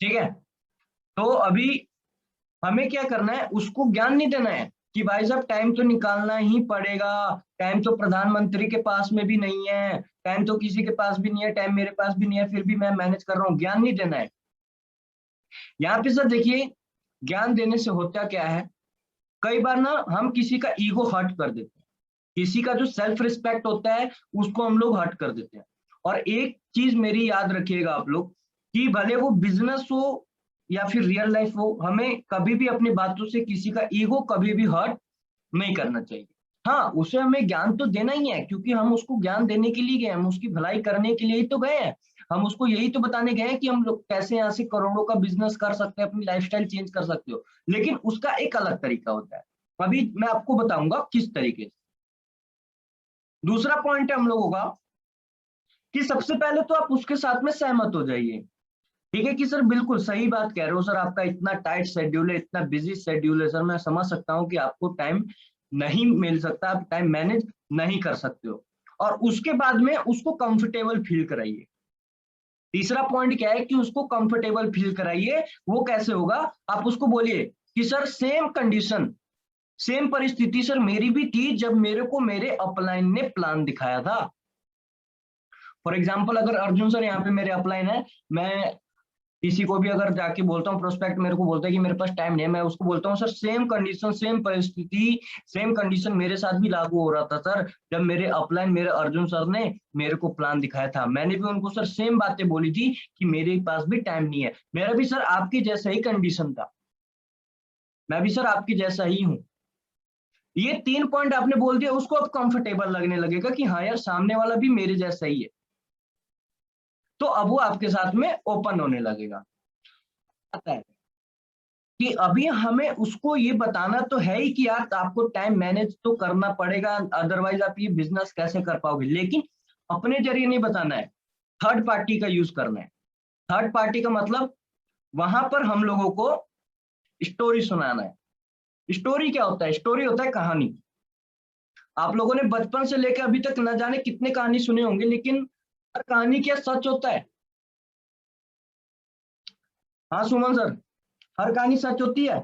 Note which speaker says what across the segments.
Speaker 1: ठीक है। तो अभी हमें क्या करना है, उसको ज्ञान नहीं देना है कि भाई साहब टाइम तो निकालना ही पड़ेगा, टाइम तो प्रधानमंत्री के पास में भी नहीं है, टाइम तो किसी के पास भी नहीं है, टाइम मेरे पास भी नहीं है, फिर भी मैं मैनेज कर रहा हूँ, ज्ञान नहीं देना है। यहाँ पे सर देखिए, ज्ञान देने से होता क्या है, कई बार ना हम किसी का ईगो हर्ट कर देते हैं, किसी का जो सेल्फ रिस्पेक्ट होता है उसको हम लोग हर्ट कर देते हैं। और एक चीज मेरी याद रखिएगा आप लोग, कि भले वो बिजनेस हो या फिर रियल लाइफ हो, हमें कभी भी अपनी बातों से किसी का ईगो कभी भी हर्ट नहीं करना चाहिए। हाँ, उसे हमें ज्ञान तो देना ही है, क्योंकि हम उसको ज्ञान देने के लिए गए, हम उसकी भलाई करने के लिए ही तो गए हैं। हम उसको यही तो बताने गए हैं कि हम लोग कैसे यहाँ से करोड़ों का बिजनेस कर सकते हैं, अपनी लाइफस्टाइल चेंज कर सकते हो, लेकिन उसका एक अलग तरीका होता है। अभी मैं आपको बताऊंगा किस तरीके से। दूसरा पॉइंट है हम लोगों का, कि सबसे पहले तो आप उसके साथ में सहमत हो जाइए। ठीक है कि सर बिल्कुल सही बात कह रहे हो सर, आपका इतना टाइट शेड्यूल है, इतना बिजी शेड्यूल है सर, मैं समझ सकता हूँ कि आपको टाइम नहीं मिल सकता, आप टाइम मैनेज नहीं कर सकते हो। और उसके बाद में उसको कंफर्टेबल फील कराइए। तीसरा पॉइंट क्या है कि उसको कंफर्टेबल फील कराइए। वो कैसे होगा, आप उसको बोलिए कि सर सेम कंडीशन, सेम परिस्थिति सर मेरी भी थी जब मेरे को मेरे अपलाइन ने प्लान दिखाया था। फॉर एग्जाम्पल अगर अर्जुन सर यहाँ पे मेरे अपलाइन है, मैं किसी को भी अगर जाके बोलता हूँ, प्रोस्पेक्ट मेरे को बोलता है कि मेरे पास टाइम नहीं है, मैं उसको बोलता हूँ सर सेम कंडीशन, सेम परिस्थिति, सेम कंडीशन मेरे साथ भी लागू हो रहा था सर, जब मेरे अपलाइन मेरे अर्जुन सर ने मेरे को प्लान दिखाया था, मैंने भी उनको सर सेम बातें बोली थी कि मेरे पास भी टाइम नहीं है, मेरा भी सर आपके जैसा ही कंडीशन था, मैं भी सर आपके जैसा ही हूँ। ये 3 पॉइंट आपने बोल दिया, उसको अब कंफर्टेबल लगने लगेगा कि हाँ यार सामने वाला भी मेरे जैसा ही है, तो अब वो आपके साथ में ओपन होने लगेगा। आता है कि अभी हमें उसको ये बताना तो है ही कि यार आपको टाइम मैनेज तो करना पड़ेगा, अदरवाइज आप ये बिजनेस कैसे कर पाओगे, लेकिन अपने जरिए नहीं बताना है, थर्ड पार्टी का यूज करना है। थर्ड पार्टी का मतलब, वहां पर हम लोगों को स्टोरी सुनाना है। स्टोरी क्या होता है, स्टोरी होता है कहानी। आप लोगों ने बचपन से लेकर अभी तक न जाने कितने कहानी सुने होंगे, लेकिन हर कहानी क्या सच होता है? हाँ सुमन सर, हर कहानी सच होती है?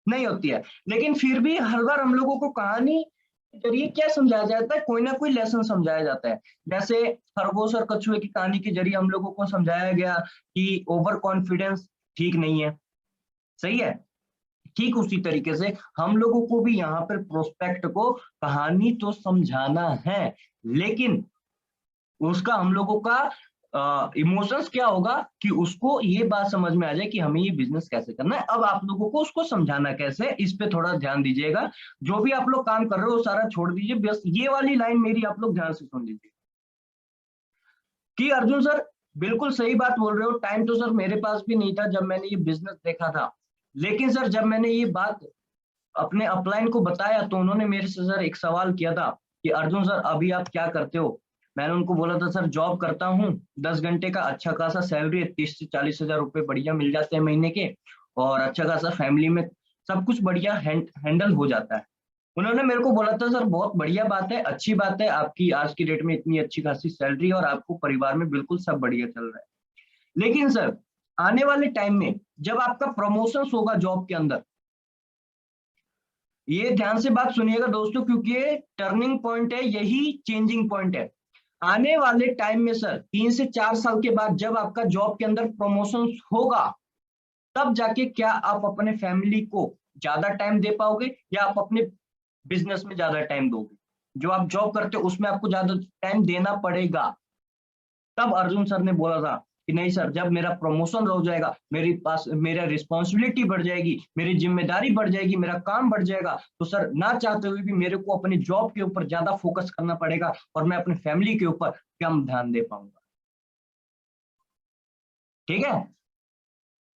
Speaker 1: नहीं होती है। लेकिन फिर भी हर बार हम लोगों को कहानी के जरिए क्या समझाया जाता है, कोई ना कोई लेसन समझाया जाता है। जैसे खरगोश और कछुए की कहानी के जरिए हम लोगों को समझाया गया कि ओवर कॉन्फिडेंस ठीक नहीं है। सही है। ठीक उसी तरीके से हम लोगों को भी यहाँ पर प्रोस्पेक्ट को कहानी तो समझाना है, लेकिन उसका हम लोगों का इमोशंस क्या होगा कि उसको ये बात समझ में आ जाए कि हमें ये बिजनेस कैसे करना है। अब आप लोगों को उसको समझाना कैसे है, इस पे थोड़ा ध्यान दीजिएगा। जो भी आप लोग काम कर रहे हो वो सारा छोड़ दीजिए, बस ये वाली लाइन मेरी आप लोग ध्यान से सुन लीजिए कि अर्जुन सर बिल्कुल सही बात बोल रहे हो, टाइम तो सर मेरे पास भी नहीं था जब मैंने ये बिजनेस देखा था, लेकिन सर जब मैंने ये बात अपने अपलाइन को बताया तो उन्होंने मेरे से सर एक सवाल किया था कि अर्जुन सर अभी आप क्या करते हो। मैंने उनको बोला था सर जॉब करता हूँ, 10 घंटे का, अच्छा खासा सैलरी है, 30 से 40 हजार रुपए बढ़िया मिल जाते हैं महीने के, और अच्छा खासा फैमिली में सब कुछ बढ़िया हैंडल हो जाता है। उन्होंने मेरे को बोला था सर बहुत बढ़िया बात है, अच्छी बात है, आपकी आज की डेट में इतनी अच्छी खासी सैलरी है और आपको परिवार में बिल्कुल सब बढ़िया चल रहा है। लेकिन सर आने वाले टाइम में जब आपका प्रमोशन होगा जॉब के अंदर, ये ध्यान से बात सुनिएगा दोस्तों, क्योंकि ये टर्निंग पॉइंट है, यही चेंजिंग पॉइंट है। आने वाले टाइम में सर 3 से 4 साल के बाद जब आपका जॉब के अंदर प्रमोशन होगा, तब जाके क्या आप अपने फैमिली को ज्यादा टाइम दे पाओगे या आप अपने बिजनेस में ज्यादा टाइम दोगे। जो आप जॉब करते हो उसमें आपको ज्यादा टाइम देना पड़ेगा। तब अर्जुन सर ने बोला था कि नहीं सर, जब मेरा प्रमोशन हो जाएगा, मेरे पास मेरा रिस्पॉन्सिबिलिटी बढ़ जाएगी, मेरी जिम्मेदारी बढ़ जाएगी, मेरा काम बढ़ जाएगा, तो सर ना चाहते हुए भी मेरे को अपने जॉब के ऊपर ज्यादा फोकस करना पड़ेगा और मैं अपने फैमिली के ऊपर कम ध्यान दे पाऊंगा। ठीक है।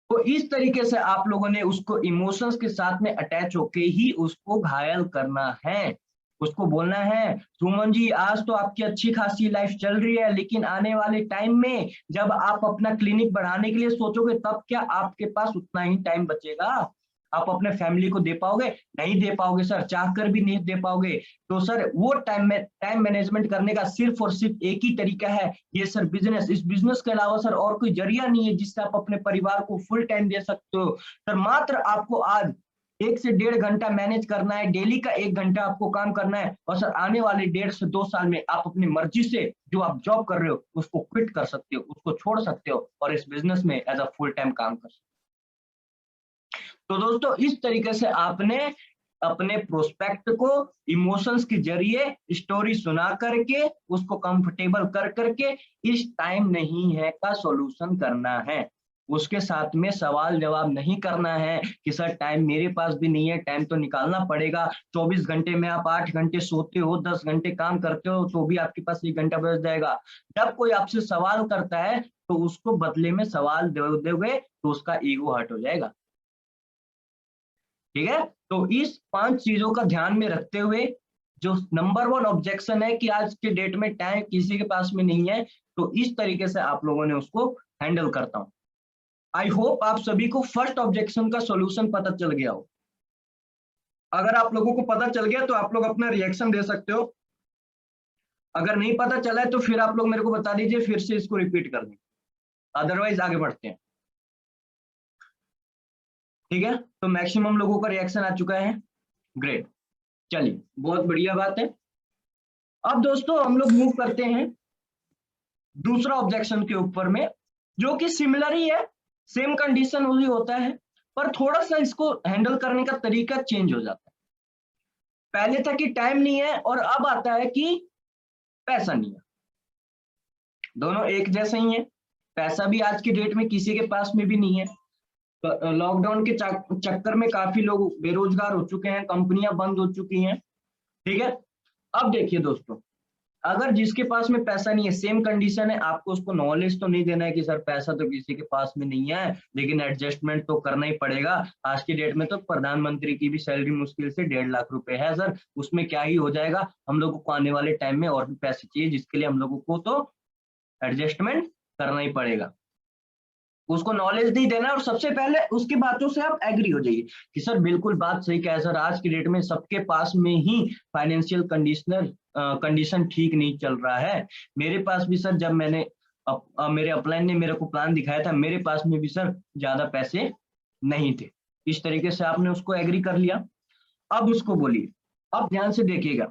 Speaker 1: तो इस तरीके से आप लोगों ने उसको इमोशंस के साथ में अटैच होके ही उसको घायल करना है। उसको बोलना है सुमन जी आज तो आपकी अच्छी खासी लाइफ चल रही है, लेकिन आने वाले टाइम में जब आप अपना क्लिनिक बढ़ाने के लिए सोचोगे तब क्या आपके पास उतना ही टाइम बचेगा? आप अपने फैमिली को दे पाओगे? नहीं दे पाओगे सर, चाह कर भी नहीं दे पाओगे। तो सर वो टाइम मैनेजमेंट करने का सिर्फ और सिर्फ एक ही तरीका है, ये सर बिजनेस। इस बिजनेस के अलावा सर और कोई जरिया नहीं है जिससे आप अपने परिवार को फुल टाइम दे सकते हो। सर मात्र आपको आज 1 से 1.5 घंटा मैनेज करना है, डेली का 1 घंटा आपको काम करना है, और सर आने वाले 1.5 से 2 साल में आप अपनी मर्जी से जो आप जॉब कर रहे हो उसको क्विट कर सकते हो, उसको छोड़ सकते हो और इस बिजनेस में एज अ फुल टाइम काम कर सकते हो। तो दोस्तों इस तरीके से आपने अपने प्रोस्पेक्ट को इमोशंस के जरिए स्टोरी सुना करके उसको कंफर्टेबल कर करके इस टाइम नहीं है का सॉल्यूशन करना है। उसके साथ में सवाल जवाब नहीं करना है कि सर टाइम मेरे पास भी नहीं है, टाइम तो निकालना पड़ेगा। 24 घंटे में आप 8 घंटे सोते हो, 10 घंटे काम करते हो, तो भी आपके पास 1 घंटा बच जाएगा। जब कोई आपसे सवाल करता है तो उसको बदले में सवाल दोगे तो उसका ईगो हर्ट हो जाएगा। ठीक है, तो इस 5 चीजों का ध्यान में रखते हुए जो नंबर 1 ऑब्जेक्शन है कि आज के डेट में टाइम किसी के पास में नहीं है, तो इस तरीके से आप लोगों ने उसको हैंडल करता हूं। आई होप आप सभी को फर्स्ट ऑब्जेक्शन का सॉल्यूशन पता चल गया हो। अगर आप लोगों को पता चल गया तो आप लोग अपना रिएक्शन दे सकते हो। अगर नहीं पता चला है तो फिर आप लोग मेरे को बता दीजिए, फिर से इसको रिपीट कर दें, अदरवाइज आगे बढ़ते हैं। ठीक है, तो मैक्सिमम लोगों का रिएक्शन आ चुका है। ग्रेट, चलिए बहुत बढ़िया बात है। अब दोस्तों हम लोग मूव करते हैं दूसरा ऑब्जेक्शन के ऊपर में, जो कि सिमिलर ही है, सेम कंडीशन वही होता है, पर थोड़ा सा इसको हैंडल करने का तरीका चेंज हो जाता है। पहले था कि टाइम नहीं है और अब आता है कि पैसा नहीं है। दोनों एक जैसे ही है। पैसा भी आज की डेट में किसी के पास में भी नहीं है। लॉकडाउन के चक्कर में काफी लोग बेरोजगार हो चुके हैं, कंपनियां बंद हो चुकी हैं। ठीक है, अब देखिए दोस्तों, अगर जिसके पास में पैसा नहीं है, सेम कंडीशन है, आपको उसको नॉलेज तो नहीं देना है कि सर पैसा तो किसी के पास में नहीं है लेकिन एडजस्टमेंट तो करना ही पड़ेगा। आज की डेट में तो प्रधानमंत्री की भी सैलरी मुश्किल से 1.5 लाख रुपए है सर, उसमें क्या ही हो जाएगा। हम लोगों को आने वाले टाइम में और भी पैसे चाहिए, जिसके लिए हम लोगों को तो एडजस्टमेंट करना ही पड़ेगा। उसको नॉलेज नहीं देना और सबसे पहले उसकी बातों से आप एग्री हो जाइए कि सर बिल्कुल बात सही कहा है सर, आज की डेट में सबके पास में ही फाइनेंशियल कंडीशन ठीक नहीं चल रहा है। मेरे पास भी सर, जब मैंने मेरे अपलाइन ने मेरे को प्लान दिखाया था, मेरे पास में भी सर ज्यादा पैसे नहीं थे। इस तरीके से आपने उसको एग्री कर लिया। अब उसको बोलिए, अब ध्यान से देखिएगा,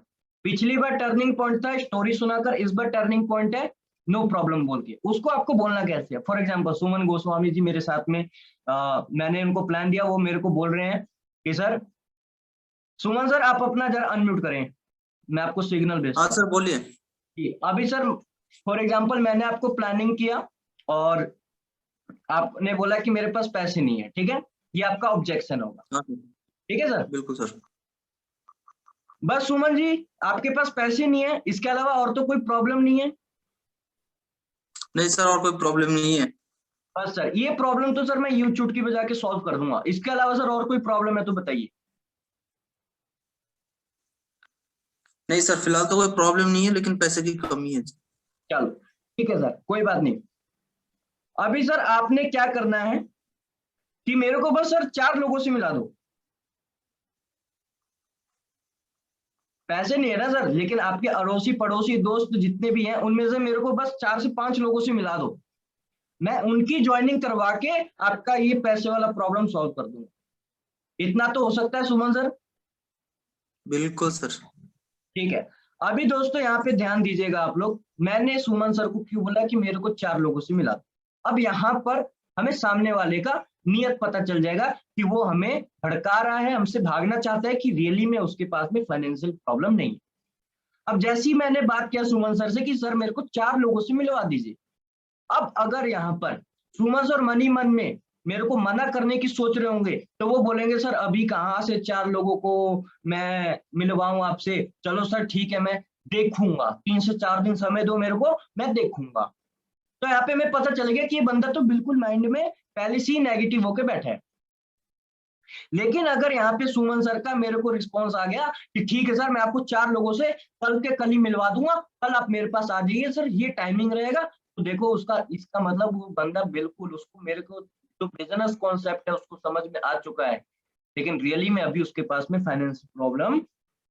Speaker 1: पिछली बार टर्निंग पॉइंट था स्टोरी सुनाकर, इस बार टर्निंग पॉइंट है नो प्रॉब्लम बोल के। उसको आपको बोलना कैसे है? फॉर एग्जांपल सुमन गोस्वामी जी मेरे साथ में, मैंने उनको प्लान दिया, वो मेरे को बोल रहे हैं कि सर, सुमन सर आप अपना जरा अनम्यूट करें, मैं आपको सिग्नल भेजता हूं।
Speaker 2: हाँ सर बोलिए।
Speaker 1: अभी सर फॉर एग्जांपल मैंने आपको प्लानिंग किया और आपने बोला कि मेरे पास पैसे नहीं है, ठीक है, ये आपका ऑब्जेक्शन होगा।
Speaker 2: हाँ
Speaker 1: ठीक है सर,
Speaker 2: बिल्कुल सर।
Speaker 1: बस सुमन जी आपके पास पैसे नहीं है, इसके अलावा और तो कोई प्रॉब्लम नहीं है?
Speaker 2: नहीं सर, और कोई प्रॉब्लम नहीं है।
Speaker 1: बस सर, ये प्रॉब्लम तो सर मैं यूं चुटकी बजा के सॉल्व कर दूंगा, इसके अलावा सर और कोई प्रॉब्लम है तो बताइए।
Speaker 2: नहीं सर, फिलहाल तो कोई प्रॉब्लम नहीं है, लेकिन पैसे की कमी है।
Speaker 1: चलो ठीक है सर, कोई बात नहीं। अभी सर आपने क्या करना है कि मेरे को बस सर 4 लोगों से मिला दो। पैसे नहीं है ना सर, लेकिन आपके अड़ोसी पड़ोसी दोस्त जितने भी हैं उनमें से मेरे को बस 4 से 5 लोगों से मिला दो, मैं उनकी ज्वाइनिंग करवा के आपका ये पैसे वाला प्रॉब्लम सॉल्व कर दूंगा। इतना तो हो सकता है सुमन सर?
Speaker 2: बिल्कुल सर।
Speaker 1: ठीक है, अभी दोस्तों यहाँ पे ध्यान दीजिएगा आप लोग, मैंने सुमन सर को क्यों बोला कि मेरे को 4 लोगों से मिला। अब यहाँ पर हमें सामने वाले का नियत पता चल जाएगा कि वो हमें भड़का रहा है, हमसे भागना चाहता है कि रियली में उसके पास में फाइनेंशियल प्रॉब्लम नहीं है। अब जैसी मैंने बात किया सुमन सर से कि सर मेरे को 4 लोगों से मिलवा दीजिए, अब अगर यहाँ पर सुमन सर मन ही मन में मेरे को मना करने की सोच रहे होंगे तो वो बोलेंगे सर अभी कहाँ से 4 लोगों को मैं मिलवाऊं आपसे, चलो सर ठीक है मैं देखूंगा, 3 से 4 दिन समय दो मेरे को, मैं देखूंगा। तो यहाँ पे मैं पता चल गया कि ये बंदा तो बिल्कुल माइंड में पहले से ही नेगेटिव होके बैठा है। लेकिन अगर यहाँ पे सुमन सर का मेरे को रिस्पॉन्स आ गया कि ठीक है सर मैं आपको 4 लोगों से कल के कल ही मिलवा दूंगा, कल आप मेरे पास आ जाइए सर, ये टाइमिंग रहेगा, तो देखो उसका इसका मतलब वो बंदा बिल्कुल, उसको मेरे को जो बिजनेस कॉन्सेप्ट है उसको समझ में आ चुका है लेकिन रियली में अभी उसके पास में फाइनेंशियल प्रॉब्लम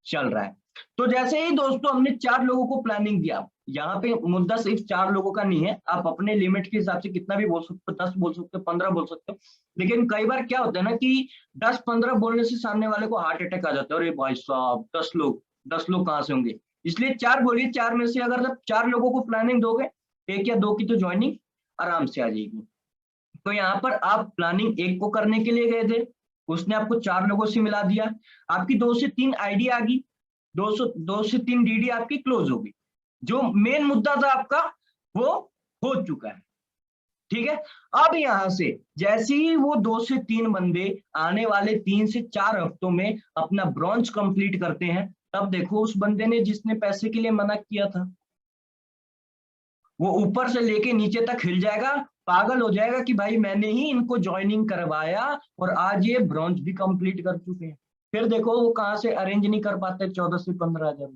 Speaker 1: चल रहा है। तो जैसे ही दोस्तों हमने 4 लोगों को प्लानिंग दिया, यहाँ पे मुद्दा सिर्फ 4 लोगों का नहीं है, आप अपने लिमिट के हिसाब से कितना भी बोल सकते हो, 10 बोल सकते हो, 15 बोल सकते हो। लेकिन कई बार क्या होता है ना कि 10-15 बोलने से सामने वाले को हार्ट अटैक आ जाता है, अरे भाई साहब 10 लोग कहाँ से होंगे। इसलिए 4 बोलिए, 4 में से अगर जब 4 लोगों को प्लानिंग दोगे, 1 या 2 की तो ज्वाइनिंग आराम से आ जाएगी। तो यहाँ पर आप प्लानिंग 1 को करने के लिए गए थे, उसने आपको 4 लोगों से मिला दिया, आपकी 2 से 3 आईडी आ गई, 2 से 3 डीडी आपकी क्लोज होगी। जो मेन मुद्दा था आपका वो हो चुका है, ठीक है। अब यहां से जैसे ही वो 2 से 3 बंदे आने वाले 3 से 4 हफ्तों में अपना ब्रॉन्ज कंप्लीट करते हैं, तब देखो उस बंदे ने जिसने पैसे के लिए मना किया था वो ऊपर से लेके नीचे तक हिल जाएगा, पागल हो जाएगा कि भाई मैंने ही इनको ज्वाइनिंग करवाया और आज ये ब्रॉन्ज भी कंप्लीट कर चुके हैं। फिर देखो वो कहां से अरेंज नहीं कर पाते 14 से 15 हजार,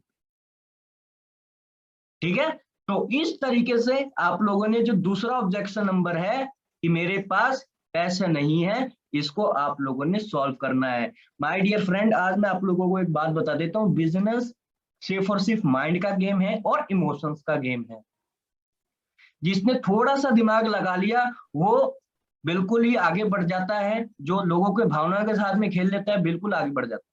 Speaker 1: ठीक है। तो इस तरीके से आप लोगों ने जो दूसरा ऑब्जेक्शन नंबर है कि मेरे पास पैसे नहीं है, इसको आप लोगों ने सॉल्व करना है। माय डियर फ्रेंड, आज मैं आप लोगों को एक बात बता देता हूँ, बिजनेस सिर्फ और सिर्फ माइंड का गेम है और इमोशंस का गेम है। जिसने थोड़ा सा दिमाग लगा लिया वो बिल्कुल ही आगे बढ़ जाता है, जो लोगों के भावनाओं के साथ में खेल लेता है बिल्कुल आगे बढ़ जाता है।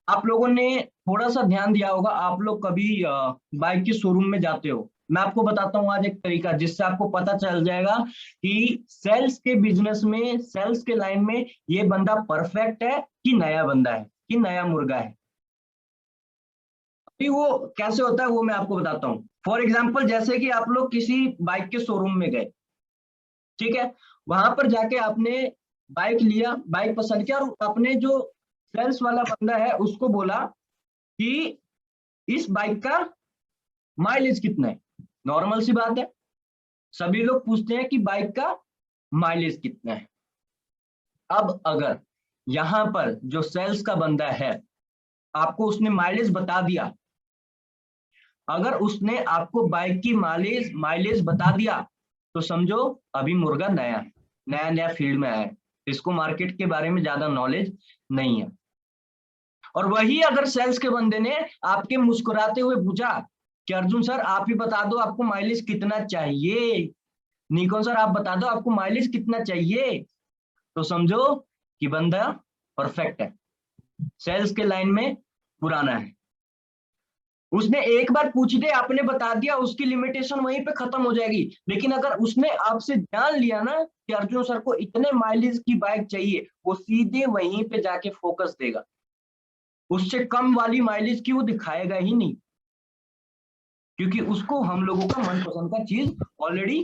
Speaker 1: आप लोगों ने थोड़ा सा ध्यान दिया होगा, आप लोग कभी बाइक के शोरूम में जाते हो, मैं आपको बताता हूँ आज एक तरीका जिससे आपको पता चल जाएगा कि सेल्स के बिजनेस में, सेल्स के लाइन में ये बंदा परफेक्ट है कि नया बंदा है कि नया मुर्गा है। अभी वो कैसे होता है वो मैं आपको बताता हूँ। फॉर एग्जाम्पल जैसे कि आप लोग किसी बाइक के शोरूम में गए, ठीक है, वहां पर जाके आपने बाइक लिया, बाइक पसंद किया और अपने जो सेल्स वाला बंदा है उसको बोला कि इस बाइक का माइलेज कितना है। नॉर्मल सी बात है, सभी लोग पूछते हैं कि बाइक का माइलेज कितना है। अब अगर यहां पर जो सेल्स का बंदा है आपको उसने माइलेज बता दिया, अगर उसने आपको बाइक की माइलेज बता दिया तो समझो अभी मुर्गा नया फील्ड में आया है, इसको मार्केट के बारे में ज्यादा नॉलेज नहीं है। और वही अगर सेल्स के बंदे ने आपके मुस्कुराते हुए पूछा कि अर्जुन सर आप ही बता दो आपको माइलेज कितना चाहिए, निकोन सर आप बता दो आपको माइलेज कितना चाहिए, तो समझो कि बंदा परफेक्ट है, सेल्स के लाइन में पुराना है। उसने एक बार पूछ दे आपने बता दिया, उसकी लिमिटेशन वहीं पे खत्म हो जाएगी। लेकिन अगर उसने आपसे जान लिया ना कि अर्जुन सर को इतने माइलेज की बाइक चाहिए, वो सीधे वहीं पे जाके फोकस देगा, उससे कम वाली माइलेज की वो दिखाएगा ही नहीं, क्योंकि उसको हम लोगों का मनपसंद का चीज ऑलरेडी